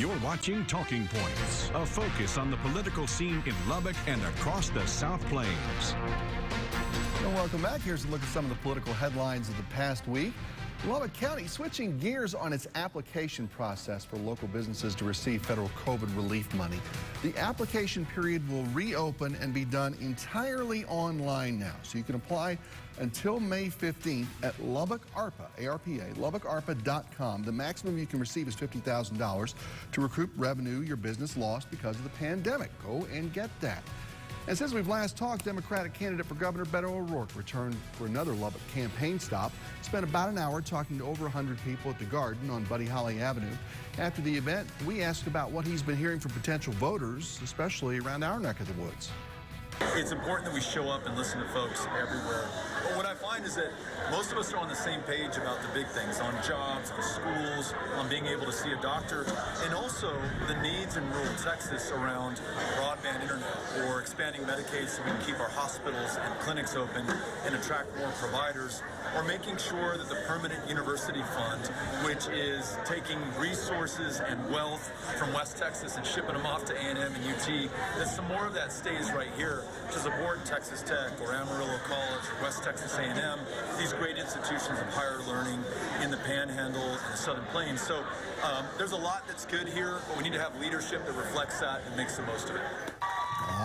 You're watching Talking Points, a focus on the political scene in Lubbock and across the South Plains. And welcome back. Here's a look at some of the political headlines of the past week. Lubbock County switching gears on its application process for local businesses to receive federal COVID relief money. The application period will reopen and be done entirely online now, so you can apply until May 15th at Lubbock ARPA, A-R-P-A, LubbockARPA.com. The maximum you can receive is $50,000 to recoup revenue your business lost because of the pandemic. Go and get that. And since we've last talked, Democratic candidate for Governor Beto O'Rourke returned for another Lubbock campaign stop. Spent about an hour talking to over 100 people at the Garden on Buddy Holly Avenue. After the event, we asked about what he's been hearing from potential voters, especially around our neck of the woods. It's important that we show up and listen to folks everywhere. But what I find is that most of us are on the same page about the big things, on jobs, on schools, on being able to see a doctor, and also the needs in rural Texas around broadband internet or expanding Medicaid so we can keep our hospitals and clinics open and attract more providers, or making sure that the Permanent University Fund, which is taking resources and wealth from West Texas and shipping them off to A&M and UT, that some more of that stays right here to support Texas Tech or Amarillo College or West Texas A&M, these great institutions of higher learning in the Panhandle and the Southern Plains. So there's a lot that's good here, but we need to have leadership that reflects that and makes the most of it.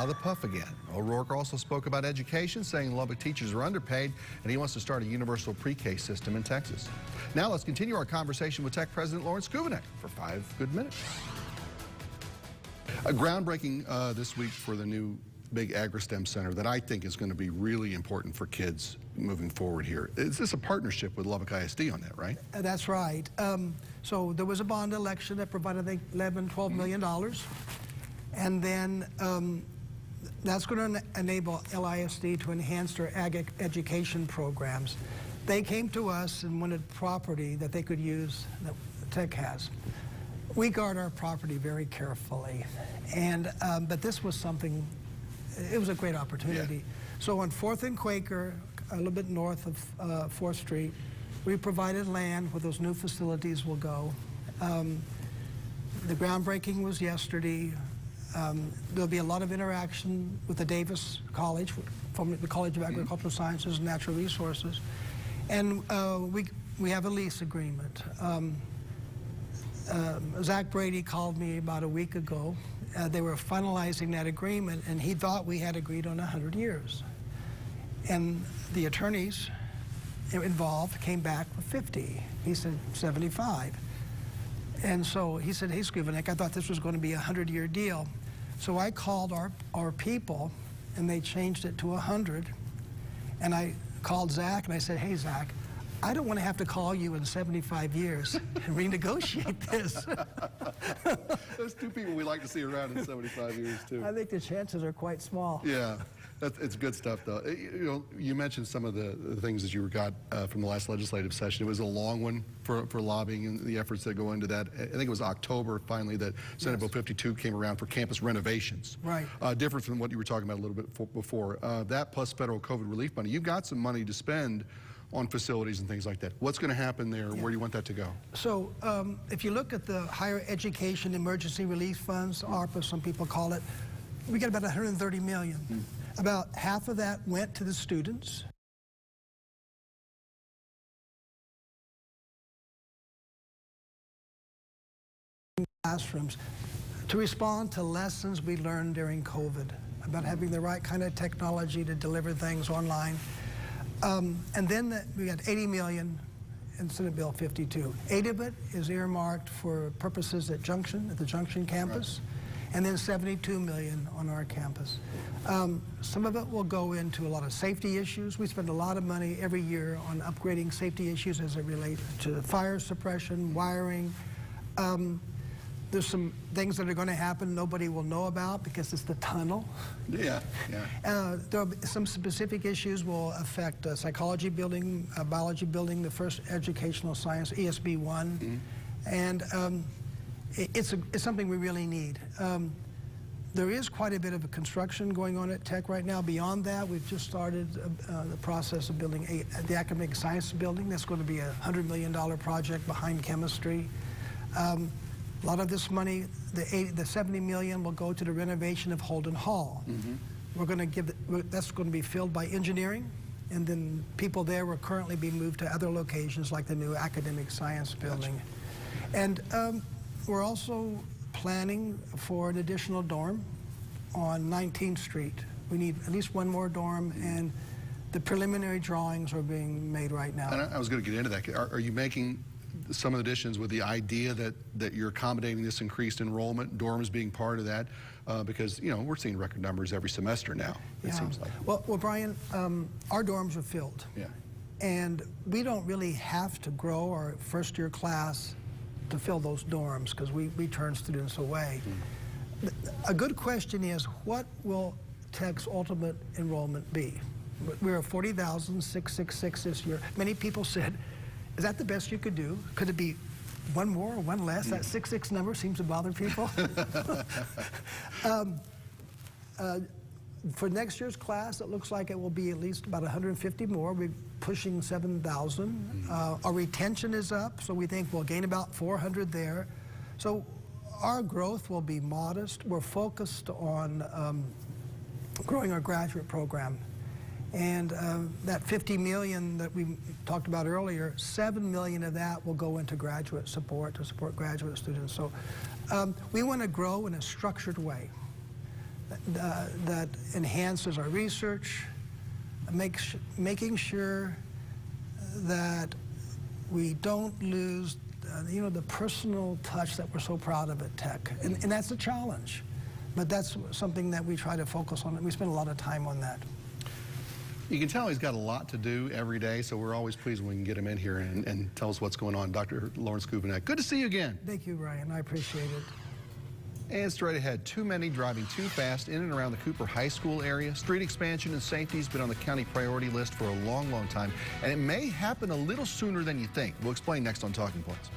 The puff again. O'Rourke also spoke about education, saying Lubbock teachers are underpaid, and he wants to start a universal pre-K system in Texas. Now let's continue our conversation with Tech President Lawrence Kubanek for 5 good minutes. A groundbreaking this week for the new big AgriSTEM Center that I think is going to be really important for kids moving forward here. Is this a partnership with Lubbock ISD on that, right? That's right. So there was a bond election that provided, I think, $11–12 million. And then that's going to enable LISD to enhance their ag education programs. They came to us and wanted property that they could use that Tech has. We guard our property very carefully, and but this was something, it was a great opportunity. Yeah. So on 4th and Quaker, a little bit north of 4th Street, we provided land where those new facilities will go. The groundbreaking was yesterday. There'll be a lot of interaction with the Davis College, from the College of Agricultural Sciences and Natural Resources. And we have a lease agreement. Zach Brady called me about a week ago. They were finalizing that agreement, and he thought we had agreed on 100 years. And the attorneys involved came back with 50. He said 75. And so he said, hey, Skuvanek, I thought this was going to be a 100-year deal. So I called our people, and they changed it to 100. And I called Zach, and I said, hey, Zach, I don't want to have to call you in 75 years and renegotiate this. Those two people we like to see around in 75 years, too. I think the chances are quite small. Yeah. It's good stuff, though. You mentioned some of the things that you got from the last legislative session. It was a long one for lobbying and the efforts that go into that. I think it was October, finally, that Senate Bill 52 came around for campus renovations. Right. Different from what you were talking about a little bit before. That plus federal COVID relief money. You've got some money to spend on facilities and things like that. What's going to happen there? Yeah. Where do you want that to go? So if you look at the Higher Education Emergency Relief Funds, ARPA, some people call it, we got about $130 million. About half of that went to the students. Classrooms to respond to lessons we learned during COVID about having the right kind of technology to deliver things online. And then we got $80 million in Senate Bill 52. 8 of it is earmarked for purposes at the Junction campus. Right. And then $72 million on our campus. Some of it will go into a lot of safety issues. We spend a lot of money every year on upgrading safety issues as it relates to fire suppression, wiring. There's some things that are going to happen nobody will know about because it's the tunnel. Yeah, yeah. There'll be some specific issues will affect psychology building, biology building, the first educational science, ESB 1. And it's something we really need. There is quite a bit of a construction going on at Tech right now. Beyond that, we've just started the process of building the academic science building. That's going to be a $100 million project behind chemistry. A lot of this money, the 70 million will go to the renovation of Holden Hall. We're going to give, that's going to be filled by engineering, and then people there will currently be moved to other locations like the new academic science building. And we're also planning for an additional dorm on 19th Street. We need at least one more dorm, and the preliminary drawings are being made right now. And I was going to get into that. Are you making some additions with the idea that you're accommodating this increased enrollment, dorms being part of that? Because, you know, we're seeing record numbers every semester now, it seems like. Well, Bryan, our dorms are filled. Yeah. And we don't really have to grow our first-year class to fill those dorms because we turn students away. A good question is, what will Tech's ultimate enrollment be? We're at 40,666 this year. Many people said, is that the best you could do? Could it be one more or one less? That 66 number seems to bother people. For next year's class, it looks like it will be at least about 150 more. We're pushing 7,000. Our retention is up, so we think we'll gain about 400 there. So our growth will be modest. We're focused on growing our graduate program. And that 50 million that we talked about earlier, 7 million of that will go into graduate support to support graduate students. So we want to grow in a structured way that enhances our research, making sure that we don't lose you know, the personal touch that we're so proud of at Tech. And that's a challenge. But that's something that we try to focus on, and we spend a lot of time on that. You can tell he's got a lot to do every day, so we're always pleased when we can get him in here and tell us what's going on. Dr. Lawrence Kubanek, good to see you again. Thank you, Bryan. I appreciate it. And straight ahead, too many driving too fast in and around the Cooper High School area. Street expansion and safety has been on the county priority list for a long, long time, and it may happen a little sooner than you think. We'll explain next on Talking Points.